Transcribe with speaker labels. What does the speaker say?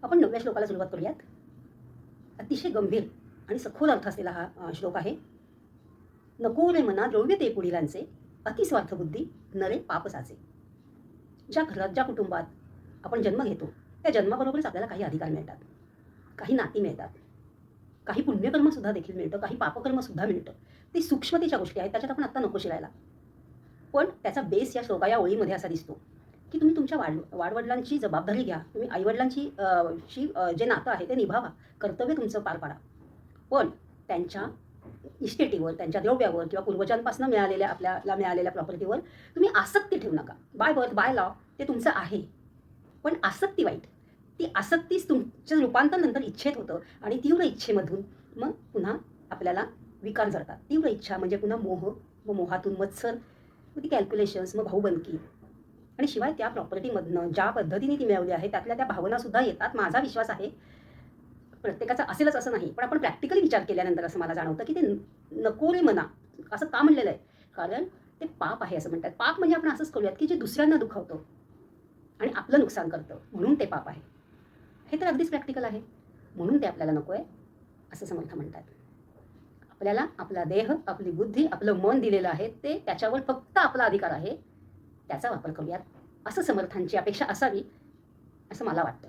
Speaker 1: आपण 9व्या श्लोकाला सुरुवात करूयात. अतिशय गंभीर आणि सखोल अर्थ असलेला हा श्लोक आहे. नको रे मना द्रव्यते पुढिलांचे, अतिस्वार्थ बुद्धी नरे पाप साचे. ज्या घरात, ज्या कुटुंबात आपण जन्म घेतो, त्या जन्माबरोबरच आपल्याला काही अधिकार मिळतात, काही नाती मिळतात, काही पुण्यकर्मसुद्धा देखील मिळतं, काही पापकर्मसुद्धा मिळतं. ते सूक्ष्मतेच्या गोष्टी आहेत, त्याच्यात आपण आत्ता नको शिरायला. पण त्याचा बेस या ओळीमध्ये असा दिसतो, की तुम्ही तुमच्या वाडवडिलांची जबाबदारी घ्या. तुम्ही आईवडिलांची जे नातं आहे ते निभावा, कर्तव्य तुमचं पार पाडा. पण त्यांच्या इस्टेटीवर, त्यांच्या द्रव्यावर किंवा पूर्वजांपासून आपल्याला मिळालेल्या प्रॉपर्टीवर तुम्ही आसक्ती ठेवू नका. बाय बर्थ, बाय लॉ ते तुमचं आहे. पण आसक्ती वाईट. ती आसक्तीच तुमचं रूपांतर नंतर इच्छेत होतं आणि तीव्र इच्छेमधून मग पुन्हा आपल्याला विकार जडतात. तीव्र इच्छा म्हणजे पुन्हा मोह, मग मोहातून मत्सर, मग ती कॅल्क्युलेशन्स, मग भाऊबंदकी आणि शिवाय त्या प्रॉपर्टीमधनं ज्या पद्धतीने ती मिळवली आहे त्यातल्या त्या भावनासुद्धा येतात. माझा विश्वास आहे प्रत्येकाचा असेलच असं नाही, पण आपण प्रॅक्टिकली विचार केल्यानंतर असं मला जाणवतं की ते नको रे मना असं का म्हणलेलं आहे? कारण ते पाप आहे असं म्हणतात. पाप म्हणजे आपण असंच करूयात की जे दुसऱ्यांना दुखावतं आणि आपलं नुकसान करतं, म्हणून ते पाप आहे. हे तर अगदीच प्रॅक्टिकल आहे. म्हणून ते आपल्याला नको आहे असं समर्थ म्हणतात. आपल्याला आपला देह, आपली बुद्धी, आपलं मन दिलेलं आहे, ते त्याच्यावर फक्त आपला अधिकार आहे. त्याचा वापर करूयात असं समर्थांची अपेक्षा असावी असं मला वाटतं.